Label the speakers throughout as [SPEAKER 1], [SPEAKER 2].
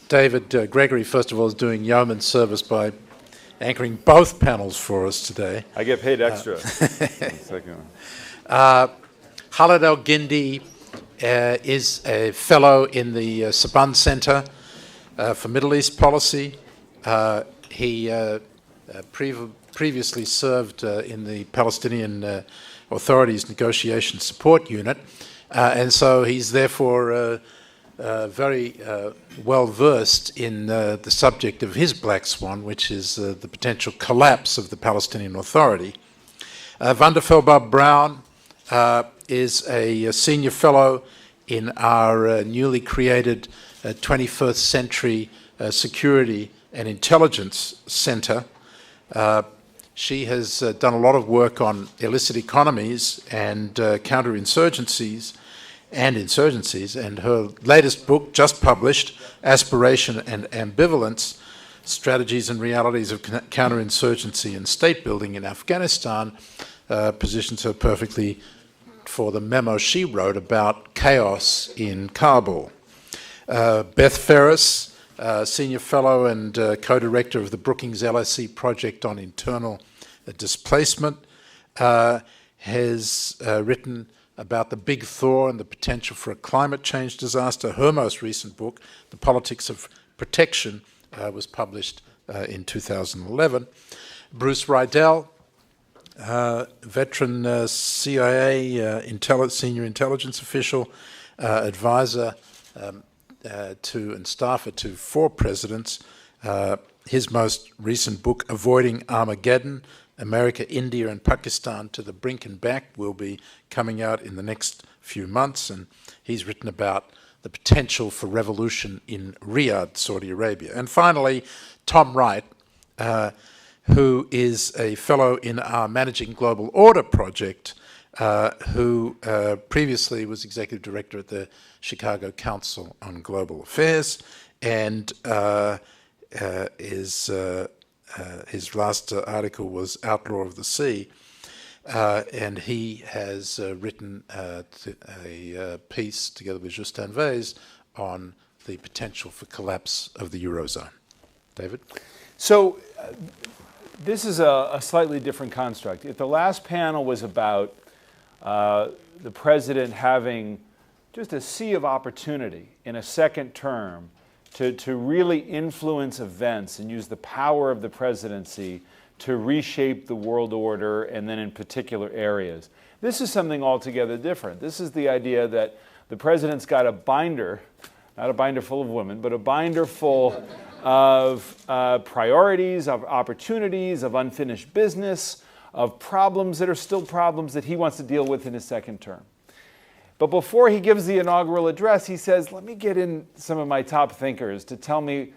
[SPEAKER 1] David Gregory, first of all, is doing yeoman service by anchoring both panels for us today.
[SPEAKER 2] I get paid extra.
[SPEAKER 1] Khaled Elgindy is a fellow in the Saban Center for Middle East Policy. He previously served in the Palestinian Authority's Negotiation Support Unit, and so he's therefore very well versed in the subject of his black swan, which is the potential collapse of the Palestinian Authority. Vanda Felbab-Brown is a senior fellow in our newly created 21st Century Security and Intelligence Center. She has done a lot of work on illicit economies and counterinsurgencies and insurgencies, and her latest book, just published, Aspiration and Ambivalence, Strategies and Realities of Counterinsurgency and State Building in Afghanistan, positions her perfectly for the memo she wrote about chaos in Kabul. Beth Ferris, Senior Fellow and Co-Director of the Brookings LSE Project on Internal Displacement, has written about the Big Thaw and the potential for a climate change disaster. Her most recent book, The Politics of Protection, was published in 2011. Bruce Riedel, veteran CIA senior intelligence official, advisor to and staffer to 4 presidents. His most recent book, Avoiding Armageddon, America, India, and Pakistan to the Brink and Back, will be coming out in the next few months, and he's written about the potential for revolution in Riyadh, Saudi Arabia. And finally, Tom Wright, who is a fellow in our Managing Global Order project, who previously was executive director at the Chicago Council on Global Affairs, and his last article was Outlaw of the Sea, and he has written a piece together with Justin Weiss on the potential for collapse of the Eurozone. David?
[SPEAKER 2] So this is a slightly different construct. If the last panel was about the president having just a sea of opportunity in a second term to really influence events and use the power of the presidency to reshape the world order, and then in particular areas. This is something altogether different. This is the idea that the president's got a binder, not a binder full of women, but a binder full of priorities, of opportunities, of unfinished business, of problems that are still problems that he wants to deal with in his second term. But before he gives the inaugural address, he says, let me get in some of my top thinkers to tell me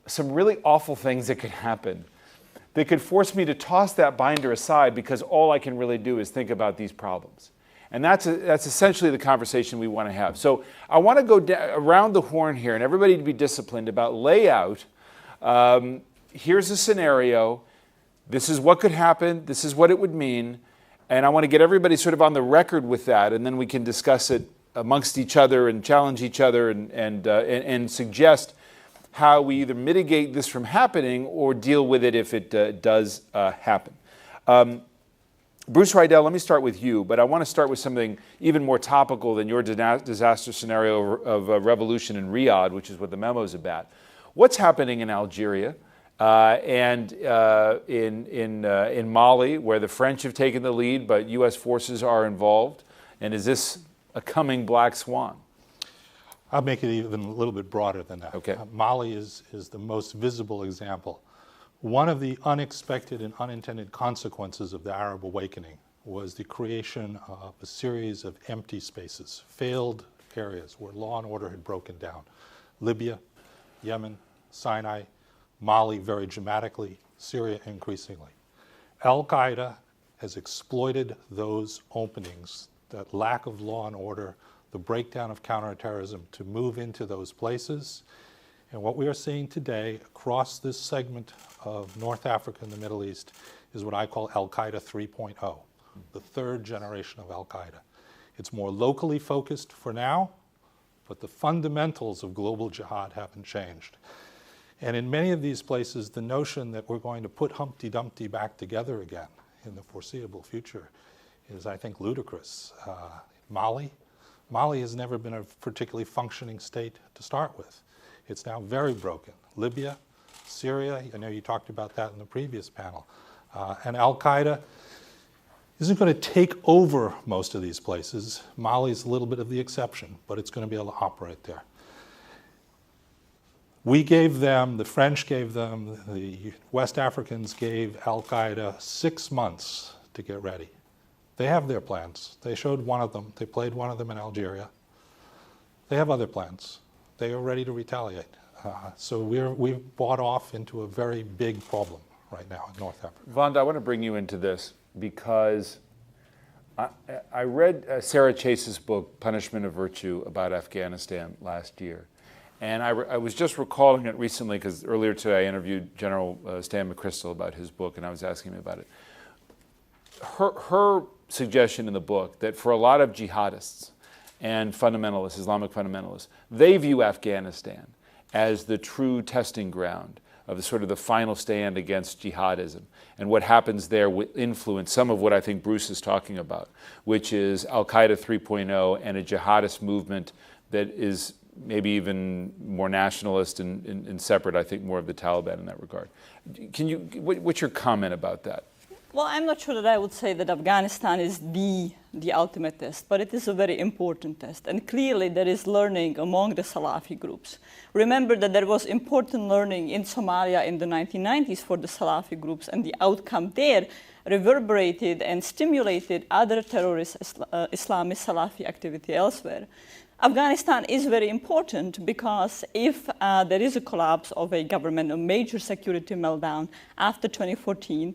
[SPEAKER 2] some really awful things that could happen, that could force me to toss that binder aside because all I can really do is think about these problems. And that's essentially the conversation we want to have. So I want to go around the horn here, and everybody to be disciplined about layout. Here's a scenario. This is what could happen. This is what it would mean. And I want to get everybody sort of on the record with that, and then we can discuss it amongst each other and challenge each other and suggest how we either mitigate this from happening or deal with it if it does happen. Bruce Riedel, let me start with you, but I want to start with something even more topical than your disaster scenario of revolution in Riyadh, which is what the memo is about. What's happening in Algeria? And in Mali, where the French have taken the lead, but U.S. forces are involved? And is this a coming black swan?
[SPEAKER 3] I'll make it even a little bit broader than that.
[SPEAKER 2] Okay.
[SPEAKER 3] Mali is the most visible example. One of the unexpected and unintended consequences of the Arab awakening was the creation of a series of empty spaces, failed areas where law and order had broken down. Libya, Yemen, Sinai, Mali very dramatically, Syria increasingly. Al-Qaeda has exploited those openings, that lack of law and order, the breakdown of counterterrorism, to move into those places. And what we are seeing today across this segment of North Africa and the Middle East is what I call Al-Qaeda 3.0, the third generation of Al-Qaeda. It's more locally focused for now, but the fundamentals of global jihad haven't changed. And in many of these places, the notion that we're going to put Humpty Dumpty back together again in the foreseeable future is, I think, ludicrous. Mali has never been a particularly functioning state to start with. It's now very broken. Libya, Syria, I know you talked about that in the previous panel. And Al-Qaeda isn't going to take over most of these places. Mali's a little bit of the exception, but it's going to be able to operate there. We gave them, the French gave them, the West Africans gave Al-Qaeda 6 months to get ready. They have their plans. They showed one of them. They played one of them in Algeria. They have other plans. They are ready to retaliate. So we've bought off into a very big problem right now in North Africa.
[SPEAKER 2] Vanda, I want to bring you into this because I read Sarah Chase's book, Punishment of Virtue, about Afghanistan last year. And I was just recalling it recently because earlier today I interviewed General Stan McChrystal about his book, and I was asking him about it. Her suggestion in the book that for a lot of jihadists and fundamentalists, Islamic fundamentalists, they view Afghanistan as the true testing ground of the sort of the final stand against jihadism. And what happens there will influence some of what I think Bruce is talking about, which is Al-Qaeda 3.0 and a jihadist movement that is maybe even more nationalist and separate, I think, more of the Taliban in that regard. What's your comment about that?
[SPEAKER 4] Well, I'm not sure that I would say that Afghanistan is the ultimate test, but it is a very important test. And clearly there is learning among the Salafi groups. Remember that there was important learning in Somalia in the 1990s for the Salafi groups, and the outcome there reverberated and stimulated other terrorist Islamic Salafi activity elsewhere. Afghanistan is very important because if there is a collapse of a government, a major security meltdown after 2014,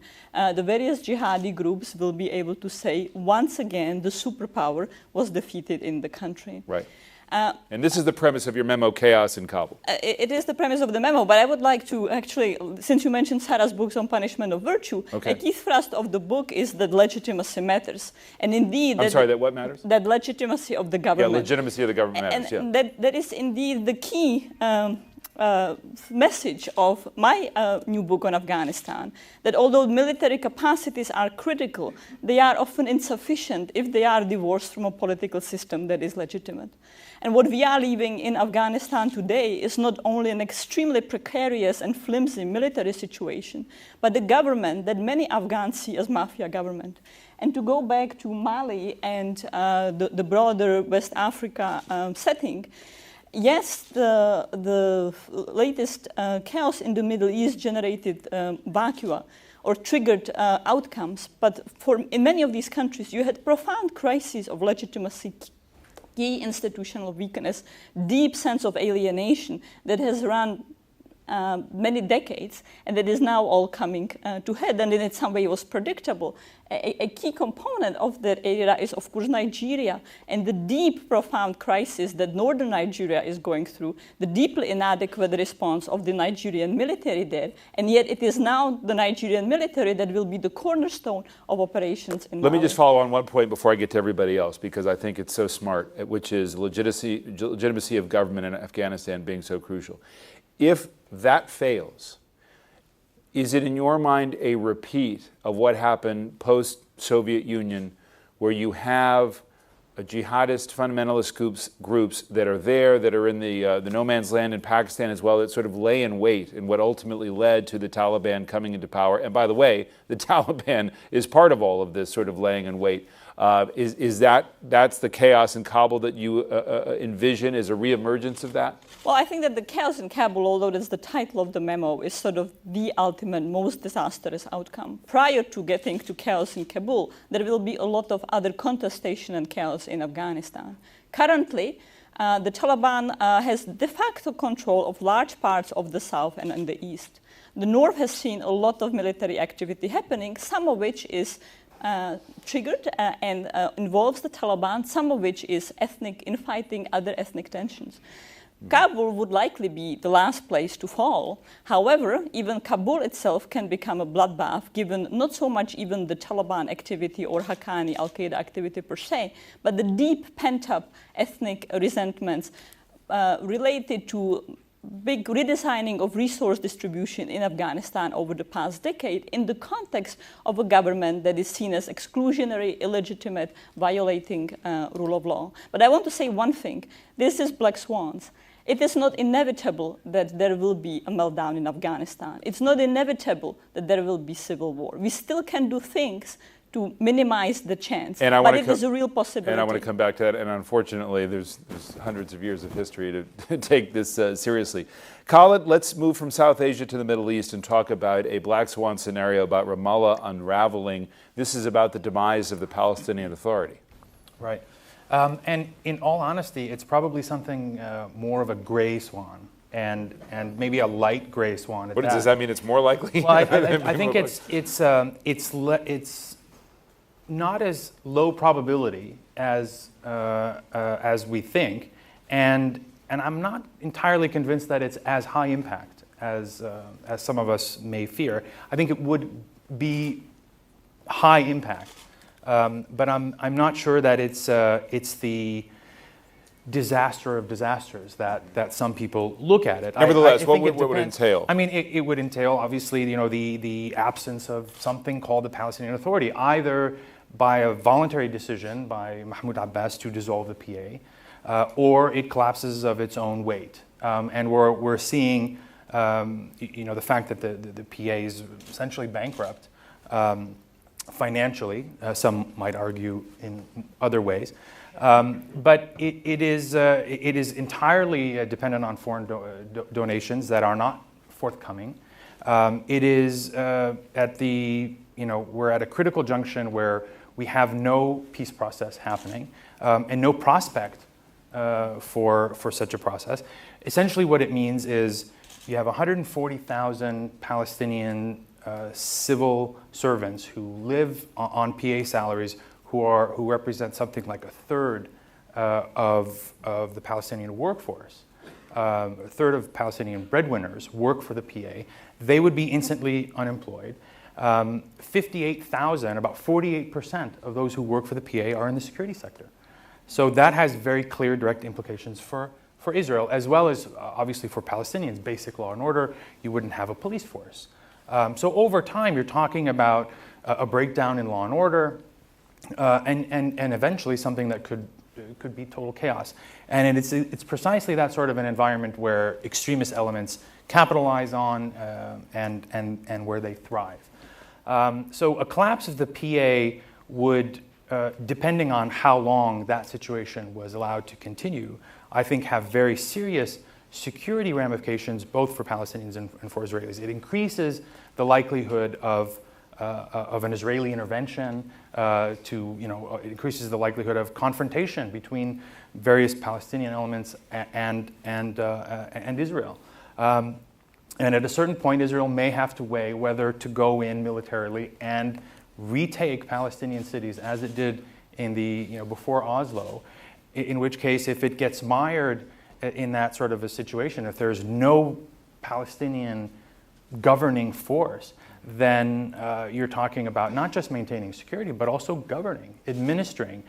[SPEAKER 4] the various jihadi groups will be able to say, once again, the superpower was defeated in the country.
[SPEAKER 2] Right. And this is the premise of your memo, Chaos in Kabul.
[SPEAKER 4] It is the premise of the memo, but I would like to actually, since you mentioned Sarah's books on punishment of virtue,
[SPEAKER 2] okay.
[SPEAKER 4] A key thrust of the book is that legitimacy matters. And indeed...
[SPEAKER 2] that what matters?
[SPEAKER 4] That legitimacy of the government.
[SPEAKER 2] Yeah, legitimacy of the government matters,
[SPEAKER 4] and that is indeed the key message of my new book on Afghanistan, that although military capacities are critical, they are often insufficient if they are divorced from a political system that is legitimate. And what we are living in Afghanistan today is not only an extremely precarious and flimsy military situation, but the government that many Afghans see as mafia government. And to go back to Mali and the broader West Africa setting, yes, the latest chaos in the Middle East generated vacua or triggered outcomes, but in many of these countries you had profound crises of legitimacy, key institutional weakness, deep sense of alienation that has run many decades, and that is now all coming to head, and in some way was predictable. A key component of that era is, of course, Nigeria, and the deep, profound crisis that northern Nigeria is going through, the deeply inadequate response of the Nigerian military there, and yet it is now the Nigerian military that will be the cornerstone of operations in Mali.
[SPEAKER 2] Let me just follow on one point before I get to everybody else, because I think it's so smart, which is legitimacy of government in Afghanistan being so crucial. If that fails, is it in your mind a repeat of what happened post-Soviet Union, where you have jihadist fundamentalist groups that are there, that are in the no man's land in Pakistan as well, that sort of lay in wait, and what ultimately led to the Taliban coming into power? And by the way, the Taliban is part of all of this sort of laying in wait. That's the chaos in Kabul that you envision as a reemergence of that?
[SPEAKER 4] Well, I think that the chaos in Kabul, although that's the title of the memo, is sort of the ultimate, most disastrous outcome. Prior to getting to chaos in Kabul, there will be a lot of other contestation and chaos in Afghanistan. Currently, the Taliban has de facto control of large parts of the south and in the east. The north has seen a lot of military activity happening, some of which is triggered and involves the Taliban, some of which is ethnic infighting, other ethnic tensions. Kabul would likely be the last place to fall. However, even Kabul itself can become a bloodbath, given not so much even the Taliban activity or Haqqani Al-Qaeda activity per se, but the deep pent-up ethnic resentments related to big redesigning of resource distribution in Afghanistan over the past decade in the context of a government that is seen as exclusionary, illegitimate, violating rule of law. But I want to say one thing. This is black swans. It is not inevitable that there will be a meltdown in Afghanistan. It's not inevitable that there will be civil war. We still can do things to minimize the chance, but it is a real possibility.
[SPEAKER 2] And I want to come back to that, and unfortunately there's hundreds of years of history to take this seriously. Khaled, let's move from South Asia to the Middle East and talk about a black swan scenario about Ramallah unraveling. This is about the demise of the Palestinian Authority.
[SPEAKER 5] Right. And in all honesty, it's probably something more of a gray swan. And maybe a light gray swan.
[SPEAKER 2] Does that mean? It's more likely?
[SPEAKER 5] Well, I think it's not as low probability as we think, and I'm not entirely convinced that it's as high impact as some of us may fear. I think it would be high impact, but I'm not sure that it's the disaster of disasters that some people look at it.
[SPEAKER 2] Nevertheless, what would it entail?
[SPEAKER 5] I mean, it would entail, obviously, the absence of something called the Palestinian Authority, either by a voluntary decision by Mahmoud Abbas to dissolve the PA, or it collapses of its own weight. And we're seeing, the fact that the PA is essentially bankrupt financially. Some might argue in other ways. But it is entirely dependent on foreign donations that are not forthcoming. It is we're at a critical junction where we have no peace process happening and no prospect for such a process. Essentially, what it means is you have 140,000 Palestinian civil servants who live on PA salaries, who represent something like a third of the Palestinian workforce. A third of Palestinian breadwinners work for the PA. They would be instantly unemployed. 58,000, about 48% of those who work for the PA are in the security sector. So that has very clear direct implications for Israel, as well as obviously for Palestinians. Basic law and order, you wouldn't have a police force. So over time, you're talking about a breakdown in law and order, and eventually something that could be total chaos. And it's precisely that sort of an environment where extremist elements capitalize on and where they thrive. So a collapse of the PA would, depending on how long that situation was allowed to continue, I think have very serious security ramifications both for Palestinians and for Israelis. It increases the likelihood of an Israeli intervention, it increases the likelihood of confrontation between various Palestinian elements and Israel. And at a certain point, Israel may have to weigh whether to go in militarily and retake Palestinian cities, as it did in before Oslo. In which case, if it gets mired in that sort of a situation, if there's no Palestinian governing force, then you're talking about not just maintaining security, but also governing, administering,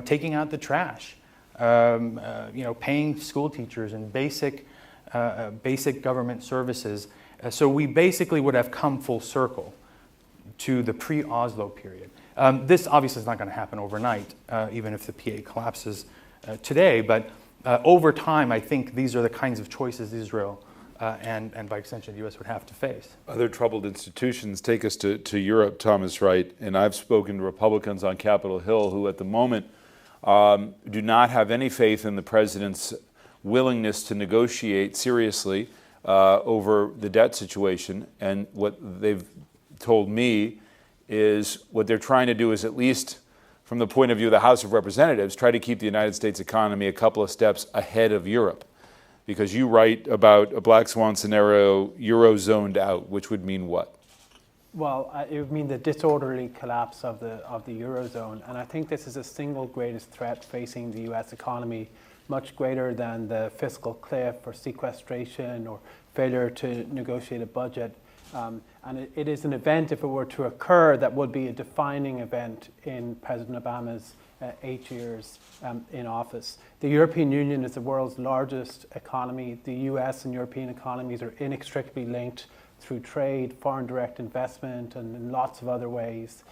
[SPEAKER 5] taking out the trash, paying school teachers and basic government services. So we basically would have come full circle to the pre-Oslo period. This obviously is not going to happen overnight, even if the PA collapses today. But over time, I think these are the kinds of choices Israel and by extension the U.S. would have to face.
[SPEAKER 2] Other troubled institutions take us to Europe, Thomas Wright, and I've spoken to Republicans on Capitol Hill who at the moment do not have any faith in the president's willingness to negotiate seriously over the debt situation. And what they've told me is what they're trying to do is, at least from the point of view of the House of Representatives, try to keep the United States economy a couple of steps ahead of Europe. Because you write about a black swan scenario, Eurozoned out, which would mean what?
[SPEAKER 6] Well, it would mean the disorderly collapse of the Eurozone. And I think this is the single greatest threat facing the US economy, much greater than the fiscal cliff or sequestration or failure to negotiate a budget. And it is an event, if it were to occur, that would be a defining event in President Obama's 8 years in office. The European Union is the world's largest economy. The US and European economies are inextricably linked through trade, foreign direct investment, and in lots of other ways.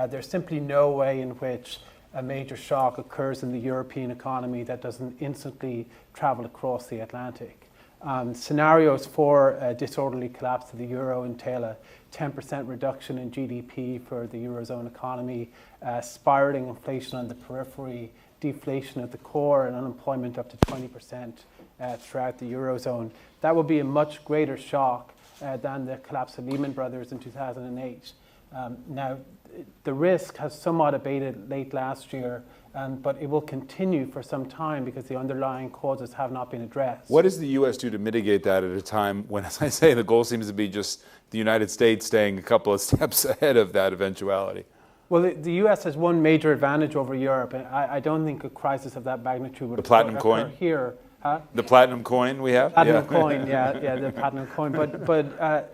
[SPEAKER 6] There's simply no way in which a major shock occurs in the European economy that doesn't instantly travel across the Atlantic. Scenarios for a disorderly collapse of the euro entail a 10% reduction in GDP for the Eurozone economy, spiraling inflation on the periphery, deflation at the core, and unemployment up to 20% throughout the Eurozone. That would be a much greater shock than the collapse of Lehman Brothers in 2008. Now, the risk has somewhat abated late last year, but it will continue for some time because the underlying causes have not been addressed.
[SPEAKER 7] What does the U.S. do to mitigate that at a time when, as I say, the goal seems to be just the United States staying a couple of steps ahead of that eventuality?
[SPEAKER 6] Well, the U.S. has one major advantage over Europe, and I don't think a crisis of that magnitude would
[SPEAKER 7] The platinum coin?
[SPEAKER 6] here. Huh?
[SPEAKER 7] The platinum coin we have?
[SPEAKER 6] Platinum coin, yeah, the platinum coin. But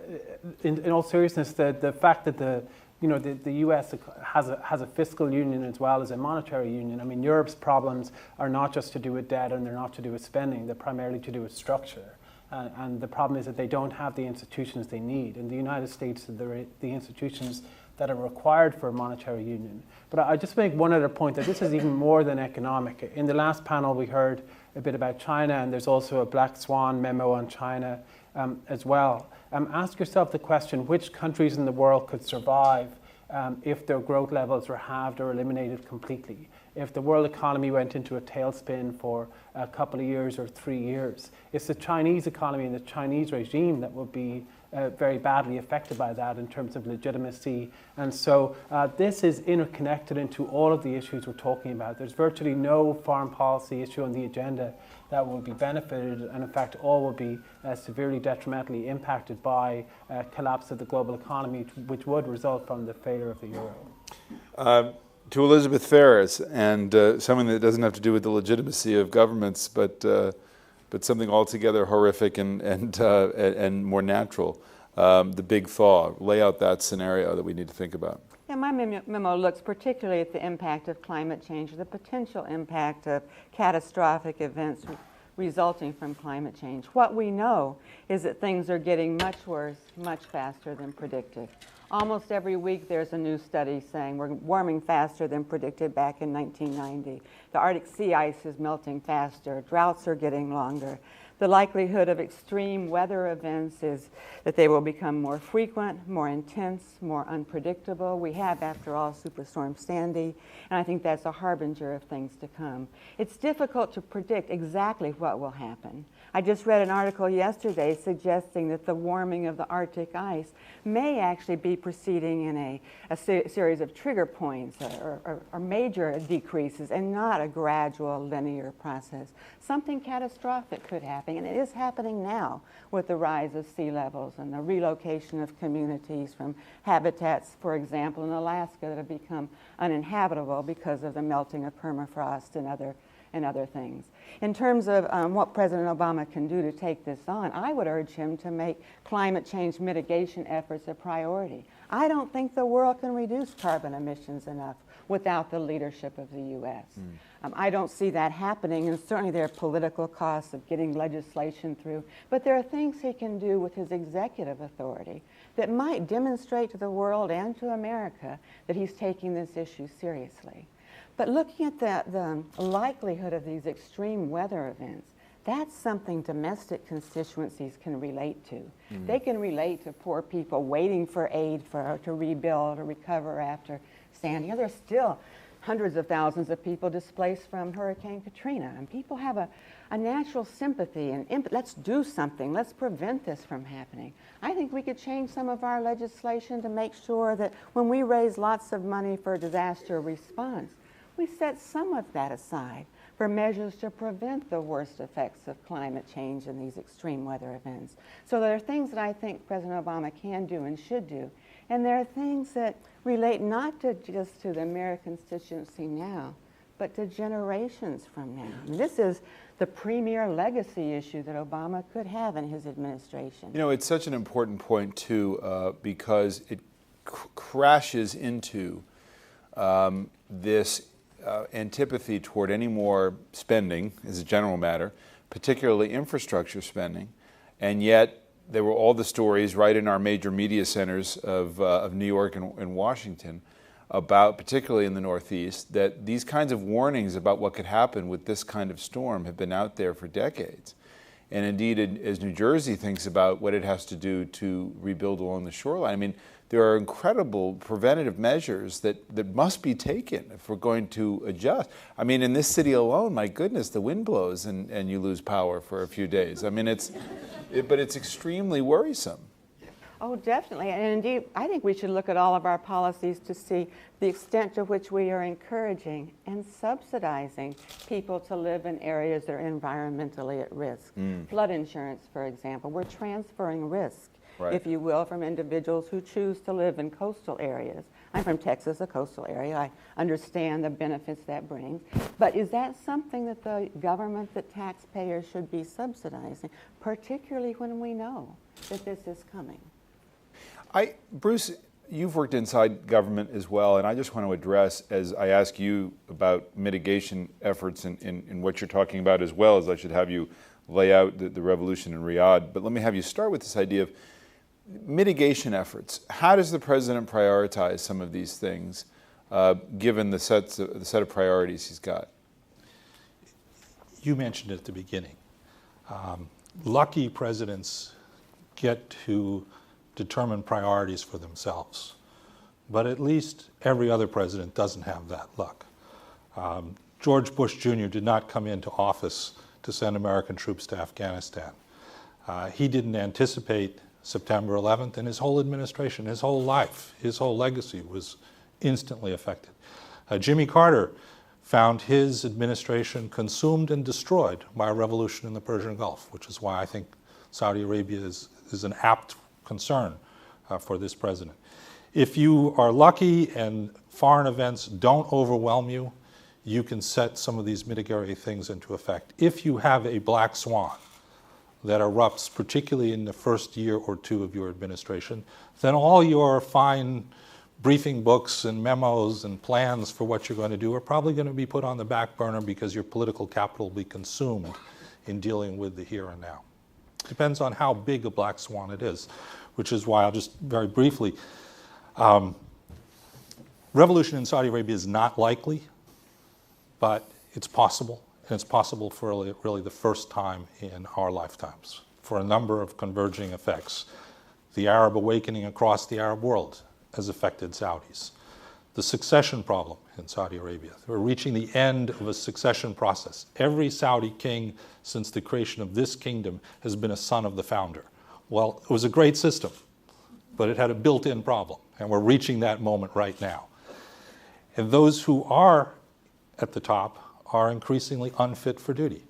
[SPEAKER 6] in all seriousness, the fact that the U.S. has a fiscal union as well as a monetary union. I mean, Europe's problems are not just to do with debt and they're not to do with spending. They're primarily to do with structure. And the problem is that they don't have the institutions they need. In the United States, there are the institutions that are required for a monetary union. But I just make one other point, that this is even more than economic. In the last panel, we heard a bit about China, and there's also a Black Swan memo on China as well. Ask yourself the question, which countries in the world could survive if their growth levels were halved or eliminated completely? If the world economy went into a tailspin for a couple of years or 3 years? It's the Chinese economy and the Chinese regime that would be very badly affected by that in terms of legitimacy. And so this is interconnected into all of the issues we're talking about. There's virtually no foreign policy issue on the agenda that will be benefited, and in fact all will be severely detrimentally impacted by collapse of the global economy, which would result from the failure of the euro.
[SPEAKER 7] To Elizabeth Ferris, and something that doesn't have to do with the legitimacy of governments, but something altogether horrific and more natural, the big thaw. Lay out that scenario that we need to think about.
[SPEAKER 8] Yeah, my memo looks particularly at the impact of climate change, the potential impact of catastrophic events resulting from climate change. What we know is that things are getting much worse, much faster than predicted. Almost every week there's a new study saying we're warming faster than predicted back in 1990. The Arctic sea ice is melting faster. Droughts are getting longer. The likelihood of extreme weather events is that they will become more frequent, more intense, more unpredictable. We have, after all, Superstorm Sandy, and I think that's a harbinger of things to come. It's difficult to predict exactly what will happen. I just read an article yesterday suggesting that the warming of the Arctic ice may actually be proceeding in a series of trigger points or major decreases and not a gradual linear process. Something catastrophic could happen, and it is happening now with the rise of sea levels and the relocation of communities from habitats, for example, in Alaska that have become uninhabitable because of the melting of permafrost and other things. In terms of what President Obama can do to take this on, I would urge him to make climate change mitigation efforts a priority. I don't think the world can reduce carbon emissions enough without the leadership of the U.S. I don't see that happening, and certainly there are political costs of getting legislation through, but there are things he can do with his executive authority that might demonstrate to the world and to America that he's taking this issue seriously. But looking at the likelihood of these extreme weather events, that's something domestic constituencies can relate to. They can relate to poor people waiting for aid to rebuild or recover after Sandy. There's still hundreds of thousands of people displaced from Hurricane Katrina, and people have a natural sympathy and let's do something, let's prevent this from happening. I think we could change some of our legislation to make sure that when we raise lots of money for disaster response, we set some of that aside for measures to prevent the worst effects of climate change and these extreme weather events. So there are things that I think President Obama can do and should do, and there are things that relate not just to the American constituency now, but to generations from now. And this is the premier legacy issue that Obama could have in his administration.
[SPEAKER 7] You know, it's such an important point, too, because it crashes into this antipathy toward any more spending as a general matter, particularly infrastructure spending, and yet there were all the stories right in our major media centers of New York and Washington about, particularly in the Northeast, that these kinds of warnings about what could happen with this kind of storm have been out there for decades. And indeed, as New Jersey thinks about what it has to do to rebuild along the shoreline, I mean, there are incredible preventative measures that must be taken if we're going to adjust. I mean, in this city alone, my goodness, the wind blows and you lose power for a few days. I mean, but it's extremely worrisome.
[SPEAKER 8] Oh, definitely. And indeed, I think we should look at all of our policies to see the extent to which we are encouraging and subsidizing people to live in areas that are environmentally at risk. Flood insurance, for example, we're transferring risk,
[SPEAKER 7] Right.
[SPEAKER 8] if you will, from individuals who choose to live in coastal areas. I'm from Texas, a coastal area. I understand the benefits that brings. But is that something that the government, that taxpayers should be subsidizing, particularly when we know that this is coming?
[SPEAKER 7] Bruce, you've worked inside government as well, and I just want to address, as I ask you about mitigation efforts in what you're talking about, as well as I should have you lay out the revolution in Riyadh, but let me have you start with this idea of mitigation efforts. How does the president prioritize some of these things, given the set of priorities he's got?
[SPEAKER 3] You mentioned at the beginning, lucky presidents get to determine priorities for themselves. But at least every other president doesn't have that luck. George Bush Jr. did not come into office to send American troops to Afghanistan. He didn't anticipate September 11th, and his whole administration, his whole life, his whole legacy was instantly affected. Jimmy Carter found his administration consumed and destroyed by a revolution in the Persian Gulf, which is why I think Saudi Arabia is an apt concern for this president. If you are lucky and foreign events don't overwhelm you, you can set some of these mitigatory things into effect. If you have a black swan that erupts, particularly in the first year or two of your administration, then all your fine briefing books and memos and plans for what you're going to do are probably going to be put on the back burner because your political capital will be consumed in dealing with the here and now. Depends on how big a black swan it is, which is why I'll just very briefly, revolution in Saudi Arabia is not likely, but it's possible, and it's possible for really the first time in our lifetimes for a number of converging effects. The Arab awakening across the Arab world has affected Saudis. The succession problem in Saudi Arabia. We're reaching the end of a succession process. Every Saudi king since the creation of this kingdom has been a son of the founder. Well, it was a great system, but it had a built-in problem, and we're reaching that moment right now. And those who are at the top are increasingly unfit for duty.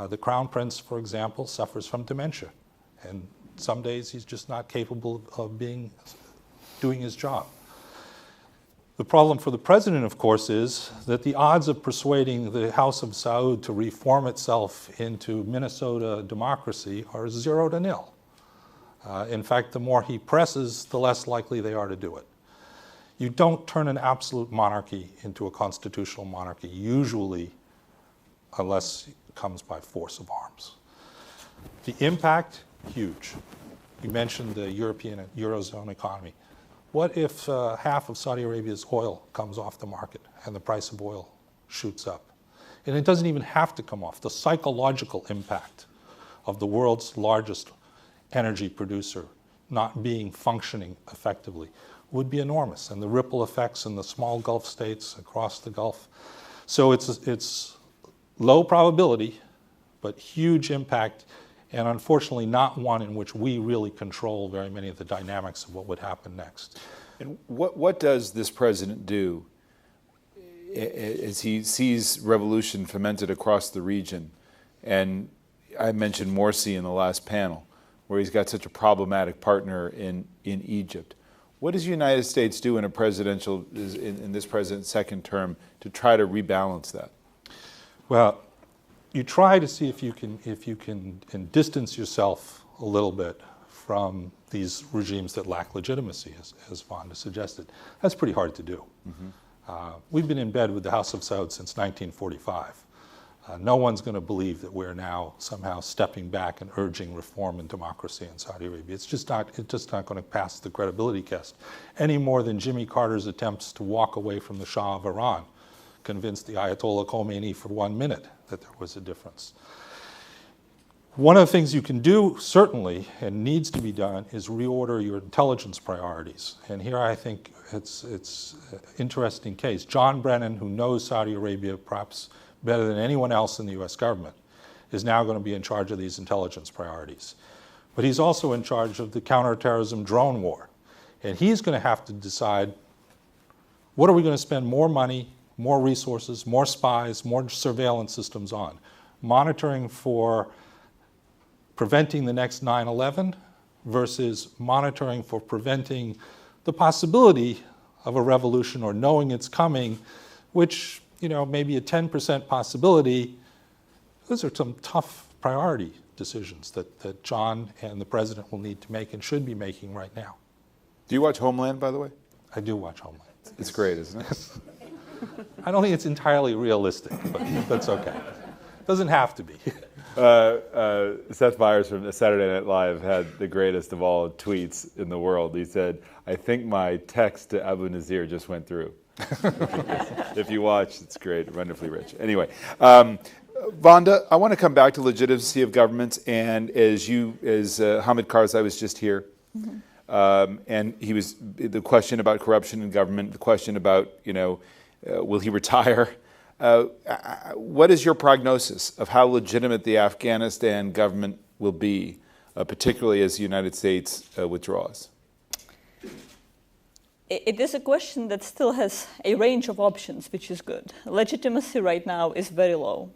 [SPEAKER 3] The Crown Prince, for example, suffers from dementia, and some days he's just not capable of doing his job. The problem for the president, of course, is that the odds of persuading the House of Saud to reform itself into Minnesota democracy are 0 to 0. In fact, the more he presses, the less likely they are to do it. You don't turn an absolute monarchy into a constitutional monarchy, usually, unless it comes by force of arms. The impact, huge. You mentioned the European Eurozone economy. What if half of Saudi Arabia's oil comes off the market and the price of oil shoots up? And it doesn't even have to come off. The psychological impact of the world's largest energy producer not functioning effectively would be enormous, and the ripple effects in the small Gulf states across the Gulf. So it's low probability, but huge impact, and unfortunately not one in which we really control very many of the dynamics of what would happen next.
[SPEAKER 7] And what does this president do as he sees revolution fomented across the region? And I mentioned Morsi in the last panel, where he's got such a problematic partner in Egypt. What does the United States do in in this president's second term to try to rebalance that?
[SPEAKER 3] Well, you try to see if you can distance yourself a little bit from these regimes that lack legitimacy, as Vanda suggested. That's pretty hard to do. We've been in bed with the House of Saud since 1945. No one's going to believe that we're now somehow stepping back and urging reform and democracy in Saudi Arabia. It's just not going to pass the credibility test any more than Jimmy Carter's attempts to walk away from the Shah of Iran convinced the Ayatollah Khomeini for 1 minute that there was a difference. One of the things you can do, certainly, and needs to be done, is reorder your intelligence priorities. And here I think it's an interesting case. John Brennan, who knows Saudi Arabia perhaps better than anyone else in the US government, is now going to be in charge of these intelligence priorities. But he's also in charge of the counterterrorism drone war. And he's going to have to decide, what are we going to spend more money, more resources, more spies, more surveillance systems on? Monitoring for preventing the next 9/11 versus monitoring for preventing the possibility of a revolution or knowing it's coming, which, maybe a 10% possibility. Those are some tough priority decisions that John and the president will need to make and should be making right now.
[SPEAKER 7] Do you watch Homeland, by the way?
[SPEAKER 3] I do watch Homeland.
[SPEAKER 7] It's great, isn't it?
[SPEAKER 3] I don't think it's entirely realistic, but that's okay. Doesn't have to be.
[SPEAKER 7] Seth Meyers from Saturday Night Live had the greatest of all tweets in the world. He said, "I think my text to Abu Nazir just went through." If you watch, it's great, wonderfully rich. Anyway, Vanda, I want to come back to legitimacy of governments, and as Hamid Karzai was just here, and he was the question about corruption in government, the question about will he retire? What is your prognosis of how legitimate the Afghanistan government will be, particularly as the United States withdraws?
[SPEAKER 4] It is a question that still has a range of options, which is good. Legitimacy right now is very low.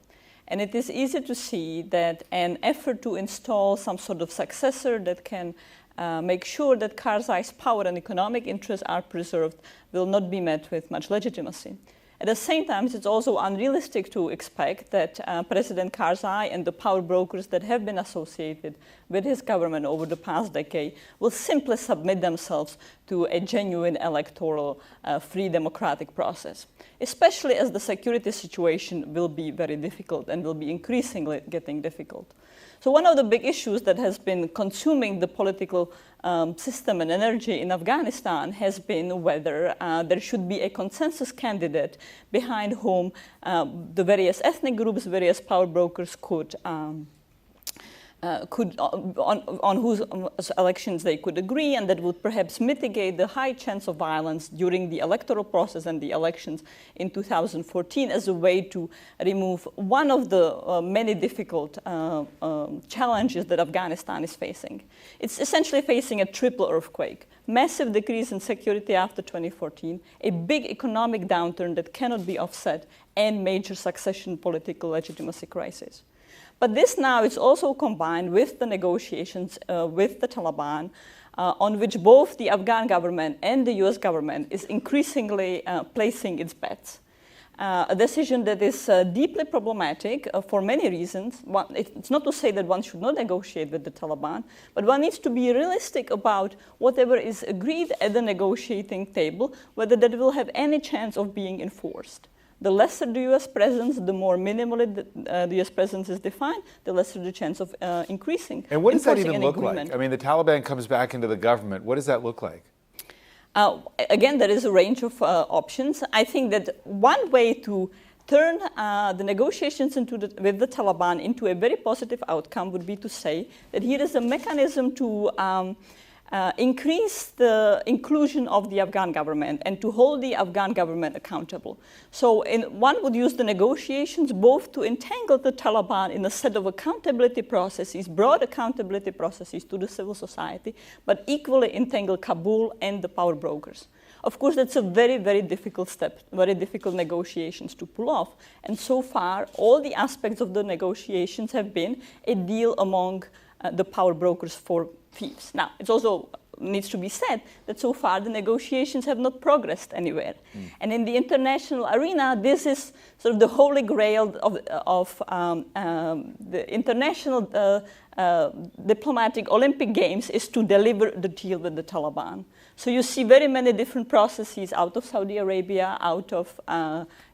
[SPEAKER 4] And it is easy to see that an effort to install some sort of successor that can make sure that Karzai's power and economic interests are preserved will not be met with much legitimacy. At the same time, it's also unrealistic to expect that President Karzai and the power brokers that have been associated with his government over the past decade will simply submit themselves to a genuine electoral free democratic process, especially as the security situation will be very difficult and will be increasingly getting difficult. So one of the big issues that has been consuming the political system and energy in Afghanistan has been whether there should be a consensus candidate behind whom the various ethnic groups, various power brokers could on whose elections they could agree, and that would perhaps mitigate the high chance of violence during the electoral process and the elections in 2014 as a way to remove one of the many difficult challenges that Afghanistan is facing. It's essentially facing a triple earthquake: massive decrease in security after 2014, a big economic downturn that cannot be offset, and major succession political legitimacy crisis. But this now is also combined with the negotiations with the Taliban, on which both the Afghan government and the US government is increasingly placing its bets. A decision that is deeply problematic for many reasons. It's not to say that one should not negotiate with the Taliban, but one needs to be realistic about whatever is agreed at the negotiating table, whether that will have any chance of being enforced. The lesser the US presence, the more minimally the US presence is defined, the lesser the chance of increasing.
[SPEAKER 7] And what does that even look like? I mean, the Taliban comes back into the government. What does that look like?
[SPEAKER 4] Again, there is a range of options. I think that one way to turn the negotiations with the Taliban into a very positive outcome would be to say that here is a mechanism to increase the inclusion of the Afghan government and to hold the Afghan government accountable. So one would use the negotiations both to entangle the Taliban in a set of accountability processes, broad accountability processes to the civil society, but equally entangle Kabul and the power brokers. Of course, that's a very, very difficult step, very difficult negotiations to pull off. And so far, all the aspects of the negotiations have been a deal among the power brokers for thieves. Now, it's also needs to be said that so far the negotiations have not progressed anywhere. And in the international arena, this is sort of the holy grail of the international diplomatic Olympic Games, is to deliver the deal with the Taliban. So you see very many different processes out of Saudi Arabia, out of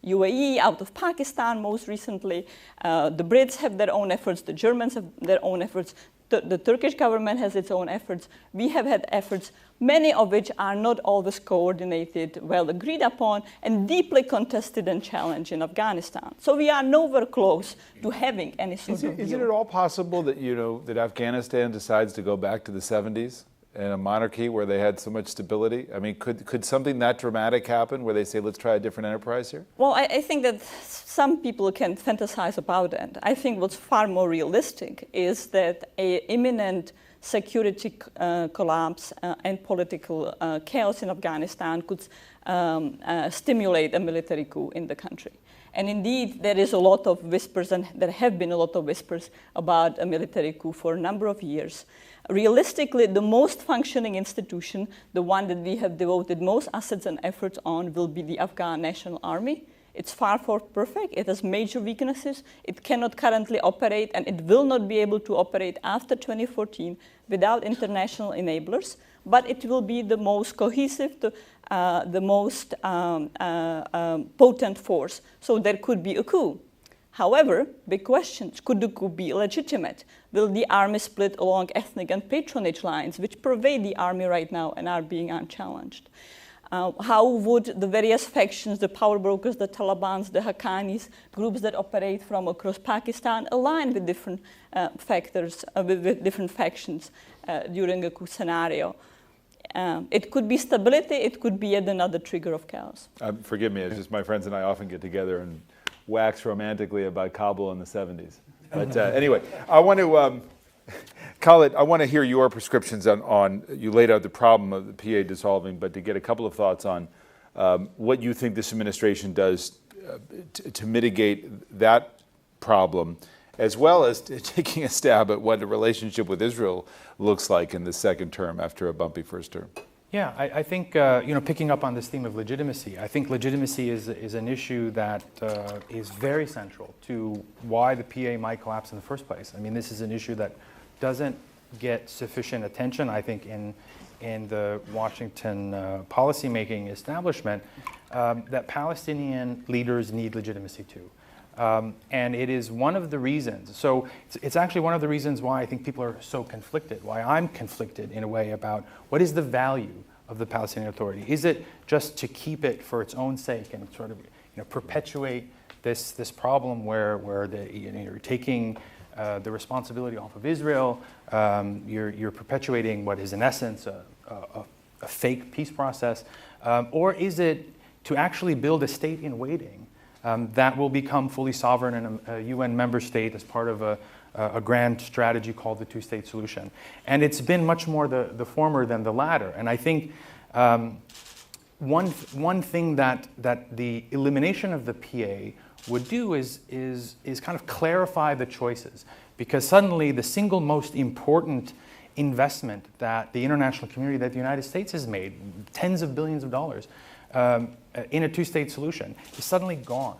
[SPEAKER 4] UAE, out of Pakistan most recently. The Brits have their own efforts, the Germans have their own efforts, the Turkish government has its own efforts. We have had efforts, many of which are not always coordinated, well agreed upon, and deeply contested and challenged in Afghanistan. So we are nowhere close to having any sort of deal.
[SPEAKER 7] Is it at all possible that, that Afghanistan decides to go back to the 70s? In a monarchy where they had so much stability? I mean, could something that dramatic happen where they say, let's try a different enterprise here?
[SPEAKER 4] Well, I think that some people can fantasize about it. I think what's far more realistic is that an imminent security collapse and political chaos in Afghanistan could stimulate a military coup in the country. And indeed, there is a lot of whispers, and there have been a lot of whispers about a military coup for a number of years. Realistically, the most functioning institution, the one that we have devoted most assets and efforts on, will be the Afghan National Army. It's far from perfect. It has major weaknesses. It cannot currently operate, and it will not be able to operate after 2014 without international enablers. But it will be the most cohesive, the most potent force. So there could be a coup. However, big questions: could the coup be legitimate? Will the army split along ethnic and patronage lines, which pervade the army right now and are being unchallenged? How would the various factions, the power brokers, the Talibans, the Haqqanis, groups that operate from across Pakistan, align with different factors, with different factions during a coup scenario? It could be stability, it could be yet another trigger of chaos.
[SPEAKER 7] Forgive me, it's just my friends and I often get together and wax romantically about Kabul in the 70s. But anyway, I want to, Khaled, I want to hear your prescriptions on, you laid out the problem of the PA dissolving, but to get a couple of thoughts on what you think this administration does to mitigate that problem, as well as taking a stab at what the relationship with Israel looks like in the second term after a bumpy first term.
[SPEAKER 5] Yeah, I think, picking up on this theme of legitimacy, I think legitimacy is an issue that is very central to why the PA might collapse in the first place. I mean, this is an issue that doesn't get sufficient attention, I think, in the Washington policymaking establishment, that Palestinian leaders need legitimacy too. And it is one of the reasons, so it's actually one of the reasons why I think people are so conflicted, why I'm conflicted in a way about what is the value of the Palestinian Authority. Is it just to keep it for its own sake and sort of perpetuate this problem where you're taking the responsibility off of Israel, you're perpetuating what is in essence a fake peace process, or is it to actually build a state in waiting that will become fully sovereign and a UN member state as part of a grand strategy called the two-state solution? And it's been much more the former than the latter. And I think one thing that the elimination of the PA would do is kind of clarify the choices, because suddenly the single most important investment that the international community, that the United States has made, tens of billions of dollars, in a two-state solution, is suddenly gone.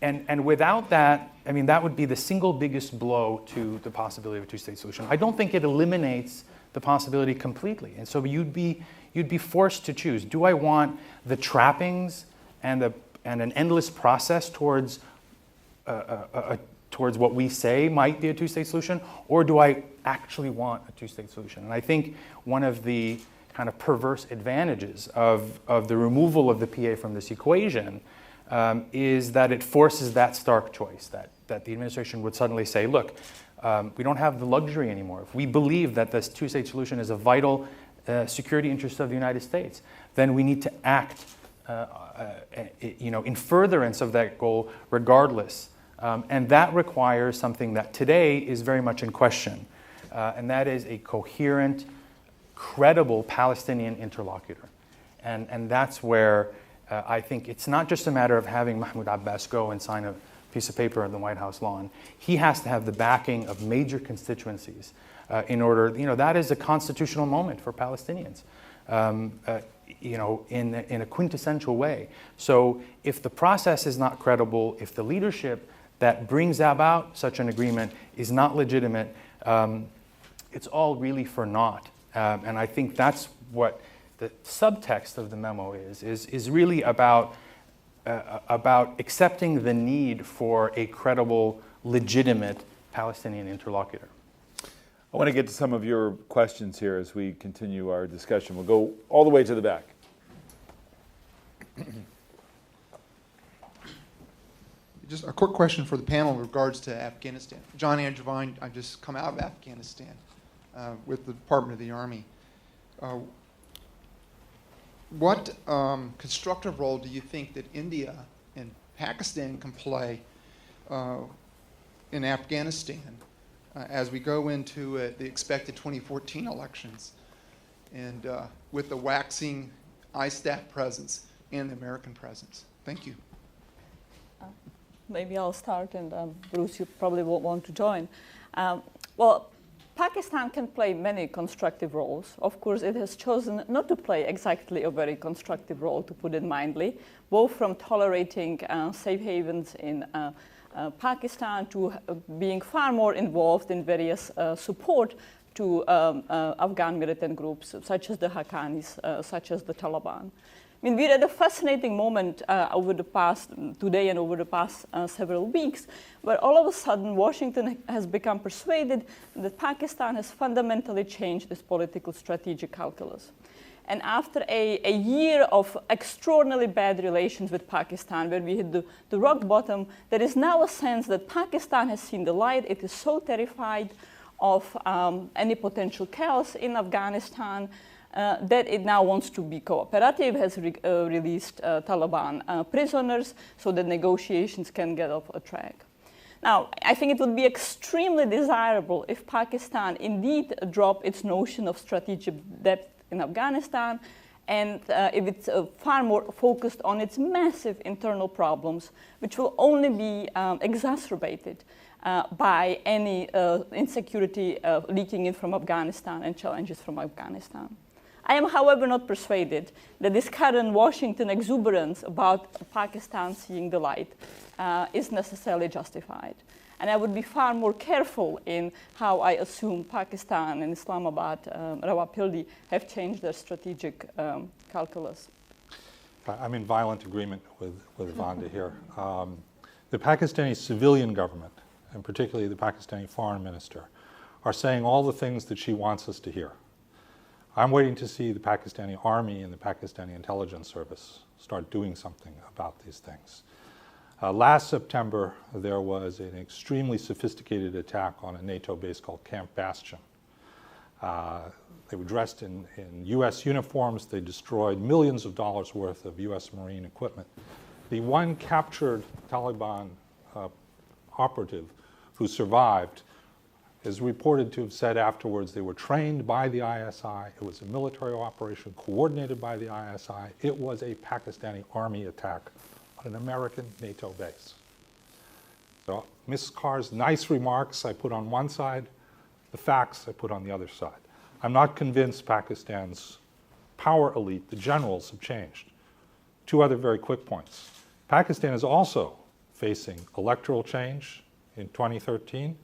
[SPEAKER 5] And without that, I mean, that would be the single biggest blow to the possibility of a two-state solution. I don't think it eliminates the possibility completely. And so you'd be forced to choose. Do I want the trappings and an endless process towards what we say might be a two-state solution, or do I actually want a two-state solution? And I think one of the kind of perverse advantages of the removal of the PA from this equation is that it forces that stark choice, that the administration would suddenly say, look, we don't have the luxury anymore. If we believe that this two-state solution is a vital security interest of the United States, then we need to act in furtherance of that goal regardless. And that requires something that today is very much in question, and that is a coherent, credible Palestinian interlocutor. And that's where I think it's not just a matter of having Mahmoud Abbas go and sign a piece of paper on the White House lawn. He has to have the backing of major constituencies in order, that is a constitutional moment for Palestinians, in a quintessential way. So if the process is not credible, if the leadership that brings about such an agreement is not legitimate, it's all really for naught. And I think that's what the subtext of the memo is really about accepting the need for a credible, legitimate Palestinian interlocutor.
[SPEAKER 7] I want to get to some of your questions here as we continue our discussion. We'll go all the way to the back.
[SPEAKER 9] Just a quick question for the panel in regards to Afghanistan. John Angevine, I've just come out of Afghanistan with the Department of the Army. What constructive role do you think that India and Pakistan can play in Afghanistan as we go into the expected 2014 elections and with the waxing ISAF presence and the American presence? Thank you.
[SPEAKER 4] Maybe I'll start, and Bruce, you probably won't want to join. Well, Pakistan can play many constructive roles. Of course, it has chosen not to play exactly a very constructive role, to put it mildly, both from tolerating safe havens in Pakistan to being far more involved in various support to Afghan militant groups, such as the Haqqanis, such as the Taliban. I mean, we're at a fascinating moment today and over the past several weeks, where all of a sudden Washington has become persuaded that Pakistan has fundamentally changed its political strategic calculus. And after a year of extraordinarily bad relations with Pakistan, where we hit the rock bottom, there is now a sense that Pakistan has seen the light. It is so terrified of any potential chaos in Afghanistan that it now wants to be cooperative, has released Taliban prisoners so that negotiations can get off a track. Now, I think it would be extremely desirable if Pakistan indeed dropped its notion of strategic depth in Afghanistan, and if it's far more focused on its massive internal problems, which will only be exacerbated by any insecurity leaking in from Afghanistan and challenges from Afghanistan. I am, however, not persuaded that this current Washington exuberance about Pakistan seeing the light is necessarily justified. And I would be far more careful in how I assume Pakistan and Islamabad, Rawalpindi, have changed their strategic calculus.
[SPEAKER 3] I'm in violent agreement with Vanda here. The Pakistani civilian government, and particularly the Pakistani foreign minister, are saying all the things that she wants us to hear. I'm waiting to see the Pakistani army and the Pakistani intelligence service start doing something about these things. Last September, there was an extremely sophisticated attack on a NATO base called Camp Bastion. They were dressed in U.S. uniforms. They destroyed millions of dollars worth of U.S. Marine equipment. The one captured Taliban operative who survived is reported to have said afterwards they were trained by the ISI. It was a military operation coordinated by the ISI. It was a Pakistani army attack on an American NATO base. So Ms. Carr's nice remarks I put on one side, the facts I put on the other side. I'm not convinced Pakistan's power elite, the generals, have changed. Two other very quick points. Pakistan is also facing electoral change in 2013.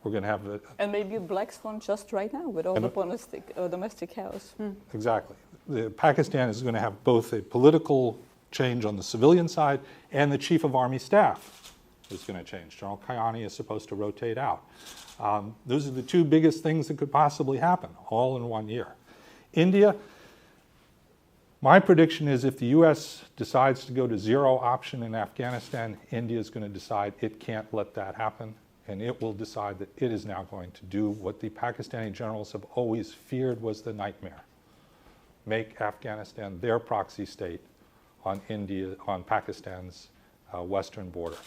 [SPEAKER 3] We're going to have
[SPEAKER 4] and maybe a black swan just right now with all the domestic chaos.
[SPEAKER 3] Exactly. Pakistan is going to have both a political change on the civilian side, and the chief of army staff is going to change. General Kayani is supposed to rotate out. Those are the two biggest things that could possibly happen, all in 1 year. India, my prediction is if the U.S. decides to go to zero option in Afghanistan, India is going to decide it can't let that happen. And it will decide that it is now going to do what the Pakistani generals have always feared was the nightmare. Make Afghanistan their proxy state on Pakistan's western border.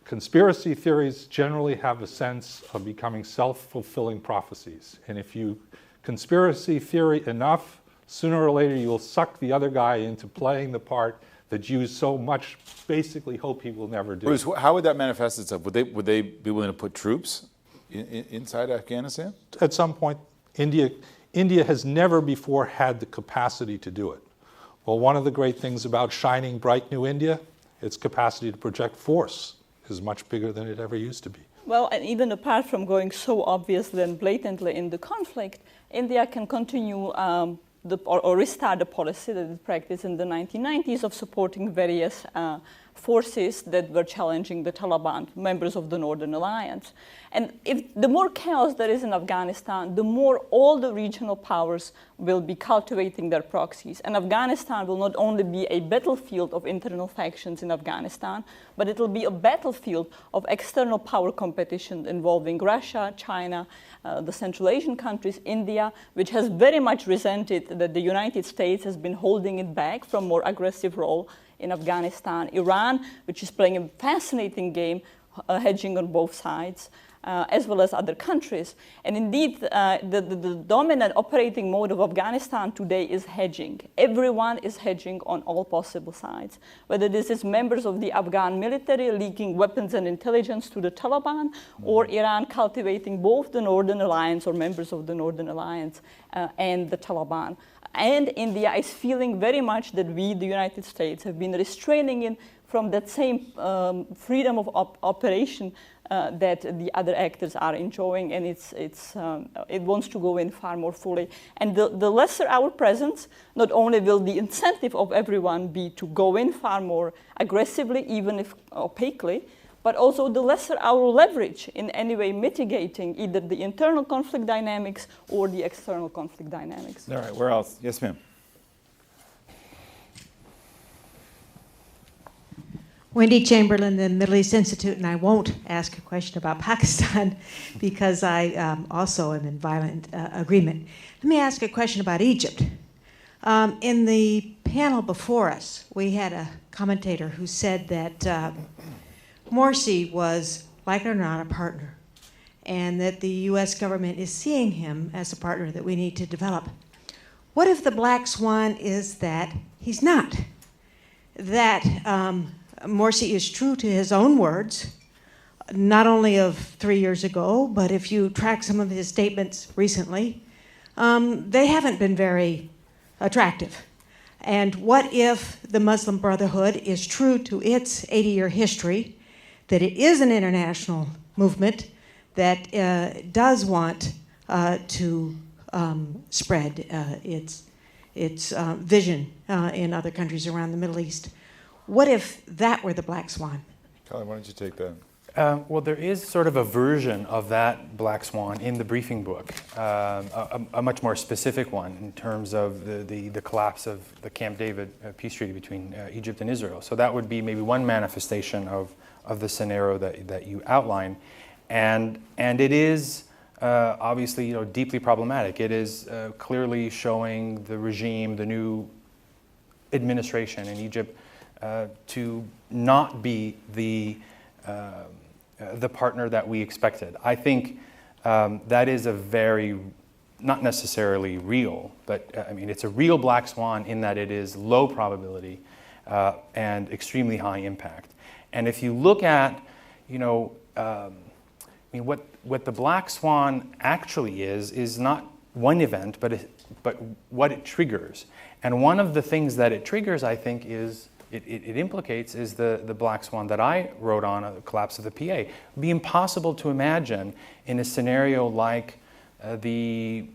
[SPEAKER 3] Conspiracy theories generally have a sense of becoming self-fulfilling prophecies. And if you conspiracy theory enough, sooner or later you'll suck the other guy into playing the part that you so much basically hope he will never do.
[SPEAKER 7] Bruce, how would that manifest itself? Would they be willing to put troops inside Afghanistan?
[SPEAKER 3] At some point, India has never before had the capacity to do it. Well, one of the great things about shining, bright new India, its capacity to project force is much bigger than it ever used to be.
[SPEAKER 4] Well, and even apart from going so obviously and blatantly in the conflict, India can continue or restart the policy that it practiced in the 1990s of supporting various forces that were challenging the Taliban, members of the Northern Alliance. And the more chaos there is in Afghanistan, the more all the regional powers will be cultivating their proxies. And Afghanistan will not only be a battlefield of internal factions in Afghanistan, but it will be a battlefield of external power competition involving Russia, China, the Central Asian countries, India, which has very much resented that the United States has been holding it back from more aggressive role in Afghanistan, Iran, which is playing a fascinating game, hedging on both sides, as well as other countries. And indeed, the dominant operating mode of Afghanistan today is hedging. Everyone is hedging on all possible sides, whether this is members of the Afghan military leaking weapons and intelligence to the Taliban, or Iran cultivating both the Northern Alliance or members of the Northern Alliance and the Taliban. And India is feeling very much that we, the United States, have been restraining it from that same freedom of operation that the other actors are enjoying, and it wants to go in far more fully. And the lesser our presence, not only will the incentive of everyone be to go in far more aggressively, even if opaquely, but also the lesser our leverage in any way mitigating either the internal conflict dynamics or the external conflict dynamics.
[SPEAKER 7] All right, where else? Yes, ma'am.
[SPEAKER 10] Wendy Chamberlain, the Middle East Institute, and I won't ask a question about Pakistan because I also am in violent agreement. Let me ask a question about Egypt. In the panel before us, we had a commentator who said that Morsi was, like it or not, a partner, and that the US government is seeing him as a partner that we need to develop. What if the black swan is that he's not? That Morsi is true to his own words, not only of 3 years ago, but if you track some of his statements recently, they haven't been very attractive. And what if the Muslim Brotherhood is true to its 80-year history, that it is an international movement that does want to spread its vision in other countries around the Middle East? What if that were the black swan?
[SPEAKER 7] Khaled, why don't you take that?
[SPEAKER 5] Well, there is sort of a version of that black swan in the briefing book, a much more specific one in terms of the collapse of the Camp David peace treaty between Egypt and Israel. So that would be maybe one manifestation of the scenario that you outline, and it is obviously deeply problematic. It is clearly showing the regime, the new administration in Egypt, to not be the partner that we expected. I think that is a very, not necessarily real, but I mean it's a real black swan in that it is low probability and extremely high impact. And if you look at, what the black swan actually is not one event, but what it triggers. And one of the things that it triggers, I think, is it implicates is the black swan that I wrote on, the collapse of the PA. It would be impossible to imagine in a scenario like the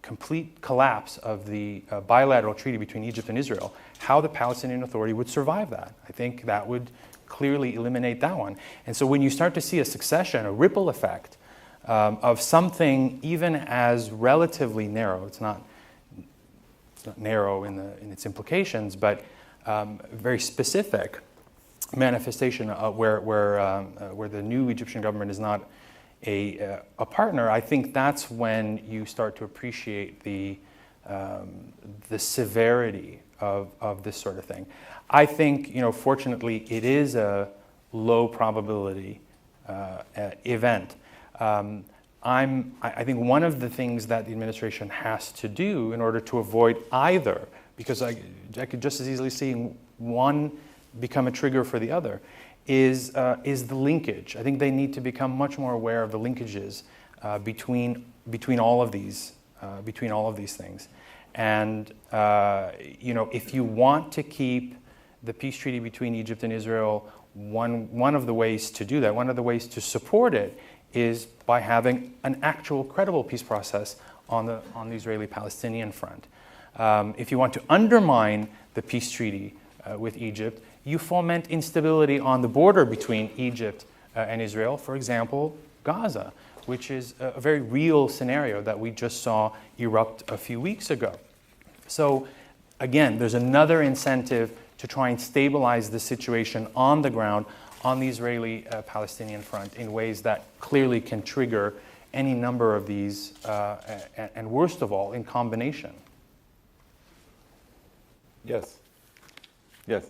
[SPEAKER 5] complete collapse of the bilateral treaty between Egypt and Israel, how the Palestinian Authority would survive that. I think that would clearly eliminate that one. And so when you start to see a succession, a ripple effect of something even as relatively narrow, it's not narrow in its implications, but very specific manifestation where the new Egyptian government is not a partner, I think that's when you start to appreciate the severity of this sort of thing. I think, fortunately, it is a low probability event. I think one of the things that the administration has to do in order to avoid either, because I could just as easily see one become a trigger for the other, is the linkage. I think they need to become much more aware of the linkages between all of these things. And if you want to keep the peace treaty between Egypt and Israel, one of the ways to do that, one of the ways to support it, is by having an actual credible peace process on the Israeli-Palestinian front. If you want to undermine the peace treaty with Egypt, you foment instability on the border between Egypt and Israel, for example, Gaza, which is a very real scenario that we just saw erupt a few weeks ago. So again, there's another incentive to try and stabilize the situation on the ground on the Israeli-Palestinian front in ways that clearly can trigger any number of these, and worst of all, in combination.
[SPEAKER 7] Yes. Yes.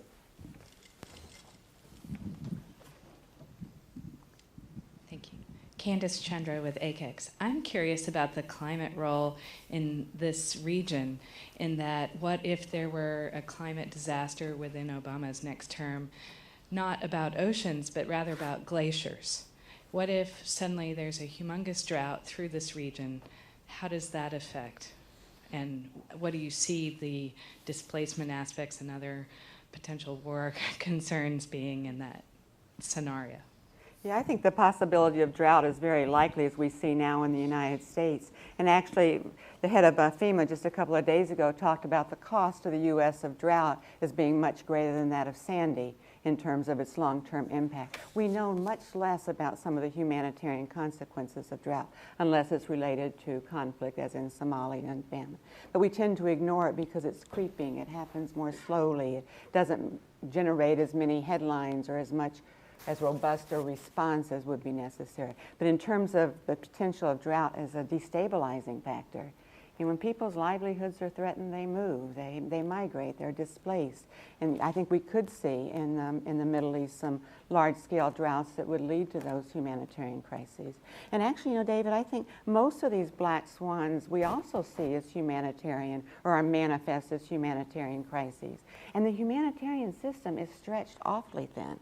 [SPEAKER 11] Thank you. Candace Chandra with ACEX. I'm curious about the climate role in this region, in that what if there were a climate disaster within Obama's next term, not about oceans, but rather about glaciers? What if suddenly there's a humongous drought through this region? How does that affect? And what do you see the displacement aspects and other potential war concerns being in that scenario?
[SPEAKER 8] Yeah, I think the possibility of drought is very likely, as we see now in the United States. And actually, the head of FEMA just a couple of days ago talked about the cost to the U.S. of drought as being much greater than that of Sandy in terms of its long-term impact. We know much less about some of the humanitarian consequences of drought, unless it's related to conflict, as in Somalia and Vanda. But we tend to ignore it because it's creeping. It happens more slowly. It doesn't generate as many headlines or as robust a response as would be necessary. But in terms of the potential of drought as a destabilizing factor, and when people's livelihoods are threatened, they move, they migrate, they're displaced. And I think we could see in the Middle East some large-scale droughts that would lead to those humanitarian crises. And actually, David, I think most of these black swans we also see as humanitarian, or are manifest as humanitarian crises. And the humanitarian system is stretched awfully thin.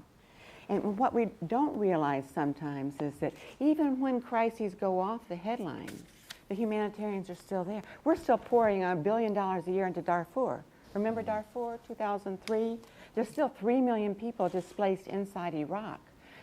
[SPEAKER 8] And what we don't realize sometimes is that even when crises go off the headlines, the humanitarians are still there. We're still pouring $1 billion a year into Darfur. Remember Darfur, 2003? There's still 3 million people displaced inside Iraq.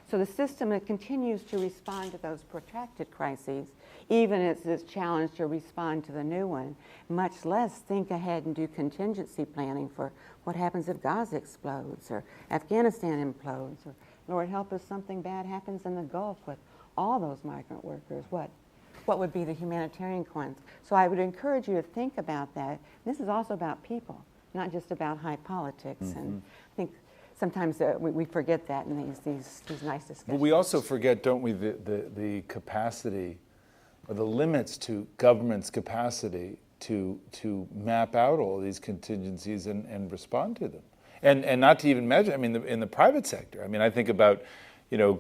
[SPEAKER 8] So the system that continues to respond to those protracted crises, even as it's challenged to respond to the new one, much less think ahead and do contingency planning for what happens if Gaza explodes or Afghanistan implodes, or Lord help us, something bad happens in the Gulf with all those migrant workers. What would be the humanitarian consequence? So I would encourage you to think about that. This is also about people, not just about high politics. Mm-hmm. And I think sometimes we forget that in these nice discussions.
[SPEAKER 7] But we also forget, don't we, the capacity or the limits to government's capacity to map out all these contingencies and respond to them. And not to even measure, I mean, in the private sector. I mean, I think about,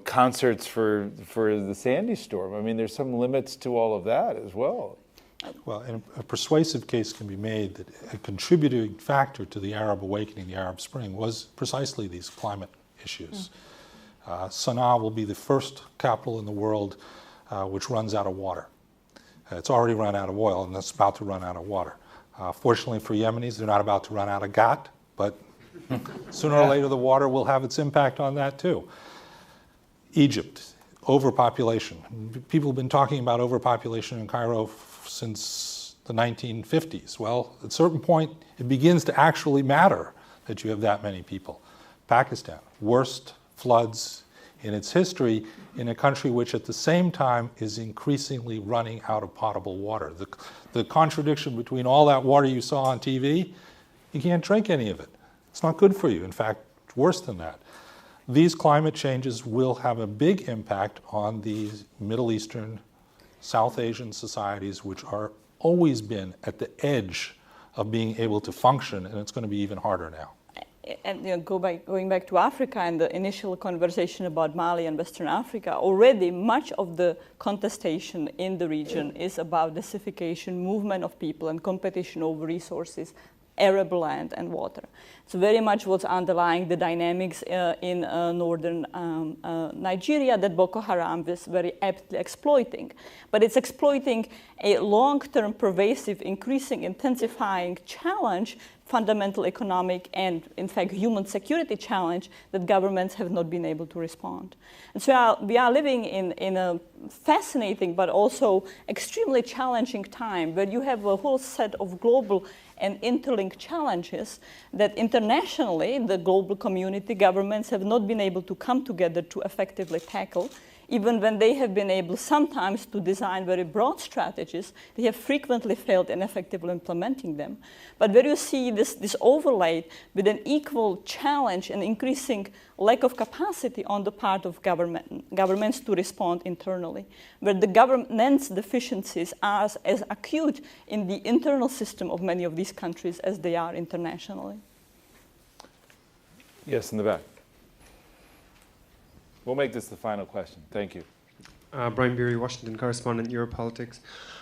[SPEAKER 7] concerts for the Sandy storm. I mean, there's some limits to all of that as well.
[SPEAKER 3] Well, and a persuasive case can be made that a contributing factor to the Arab awakening, the Arab Spring, was precisely these climate issues. Sana'a will be the first capital in the world which runs out of water. It's already run out of oil, and it's about to run out of water. Fortunately for Yemenis, they're not about to run out of gas, but sooner or later the water will have its impact on that too. Egypt, overpopulation. People have been talking about overpopulation in Cairo since the 1950s. Well, at a certain point, it begins to actually matter that you have that many people. Pakistan, worst floods in its history in a country which at the same time is increasingly running out of potable water. The contradiction between all that water you saw on TV, you can't drink any of it. It's not good for you. In fact, it's worse than that. These climate changes will have a big impact on these Middle Eastern, South Asian societies, which are always been at the edge of being able to function, and it's going to be even harder now.
[SPEAKER 4] and going back to Africa and the initial conversation about Mali and Western Africa, already much of the contestation in the region is about desertification, movement of people, and competition over resources, arable land and water. So very much what's underlying the dynamics in northern Nigeria that Boko Haram is very aptly exploiting. But it's exploiting a long-term, pervasive, increasing, intensifying challenge, fundamental economic and, in fact, human security challenge that governments have not been able to respond. And so we are living in a fascinating but also extremely challenging time where you have a whole set of global and interlinked challenges that internationally the global community governments have not been able to come together to effectively tackle. Even when they have been able sometimes to design very broad strategies, they have frequently failed in effectively implementing them. But where you see this overlaid with an equal challenge and increasing lack of capacity on the part of governments to respond internally, where the governance deficiencies are as acute in the internal system of many of these countries as they are internationally.
[SPEAKER 7] Yes, in the back. We'll make this the final question. Thank you.
[SPEAKER 12] Brian Beery, Washington correspondent, Europolitics.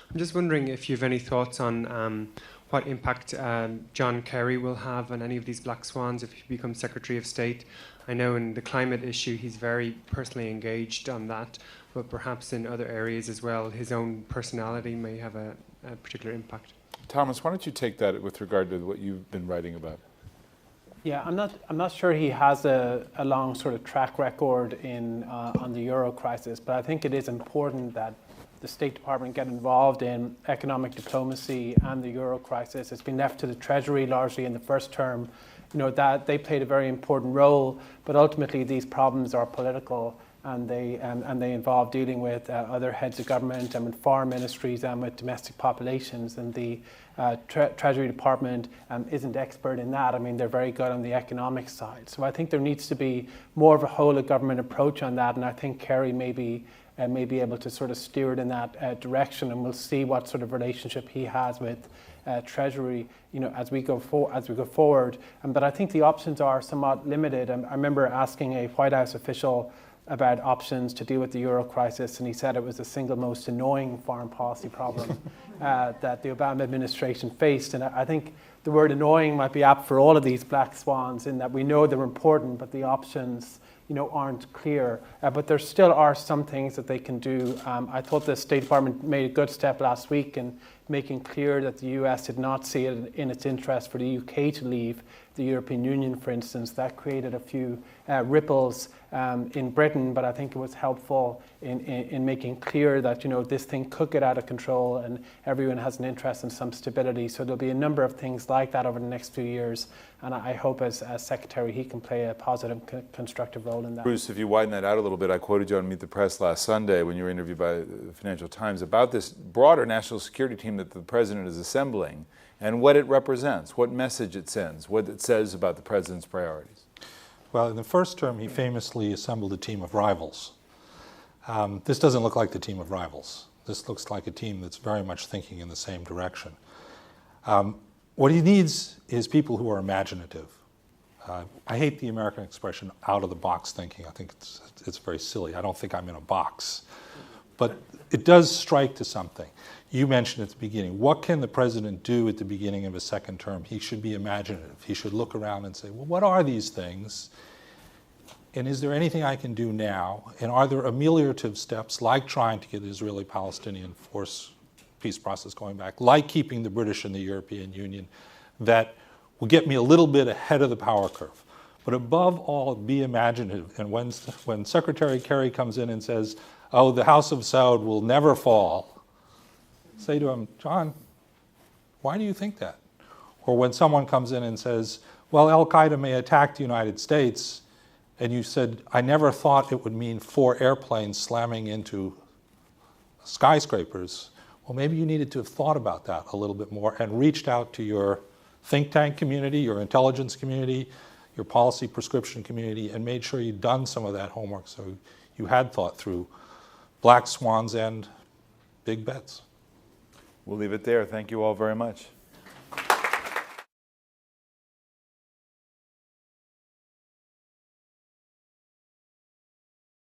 [SPEAKER 12] I'm just wondering if you have any thoughts on what impact John Kerry will have on any of these black swans if he becomes Secretary of State. I know in the climate issue he's very personally engaged on that, but perhaps in other areas as well, his own personality may have a particular impact.
[SPEAKER 7] Thomas, why don't you take that with regard to what you've been writing about?
[SPEAKER 6] Yeah, I'm not sure he has a long sort of track record on the euro crisis, but I think it is important that the State Department get involved in economic diplomacy and the euro crisis. It's been left to the Treasury largely in the first term. That they played a very important role, but ultimately these problems are political, and they involve dealing with other heads of government and with foreign ministries and with domestic populations. And the Treasury Department isn't expert in that. I mean, they're very good on the economic side. So I think there needs to be more of a whole of government approach on that, and I think Kerry may be able to sort of steer it in that direction, and we'll see what sort of relationship he has with Treasury, as we go forward. But I think the options are somewhat limited. I remember asking a White House official about options to deal with the euro crisis, and he said it was the single most annoying foreign policy problem that the Obama administration faced. And I think the word annoying might be apt for all of these black swans, in that we know they're important, but the options aren't clear. But there still are some things that they can do. I thought the State Department made a good step last week in making clear that the US did not see it in its interest for the UK to leave the European Union, for instance. That created a few ripples in Britain, but I think it was helpful in making clear that this thing could get out of control and everyone has an interest in some stability. So there'll be a number of things like that over the next few years, and I hope as Secretary he can play a positive, constructive role in that.
[SPEAKER 7] Bruce, if you widen that out a little bit, I quoted you on Meet the Press last Sunday when you were interviewed by the Financial Times about this broader national security team that the President is assembling and what it represents, what message it sends, what it says about the President's priorities.
[SPEAKER 3] Well, in the first term, he famously assembled a team of rivals. This doesn't look like the team of rivals. This looks like a team that's very much thinking in the same direction. What he needs is people who are imaginative. I hate the American expression out-of-the-box thinking. I think it's very silly. I don't think I'm in a box. But it does strike to something. You mentioned at the beginning, what can the President do at the beginning of his second term? He should be imaginative. He should look around and say, well, what are these things? And is there anything I can do now? And are there ameliorative steps, like trying to get the Israeli-Palestinian peace process going back, like keeping the British in the European Union, that will get me a little bit ahead of the power curve? But above all, be imaginative. And when Secretary Kerry comes in and says, oh, the House of Saud will never fall, say to him, John, why do you think that? Or when someone comes in and says, well, Al-Qaeda may attack the United States, and you said, I never thought it would mean 4 airplanes slamming into skyscrapers. Well, maybe you needed to have thought about that a little bit more and reached out to your think tank community, your intelligence community, your policy prescription community, and made sure you'd done some of that homework so you had thought through black swans and big bets.
[SPEAKER 7] We'll leave it there. Thank you all very much.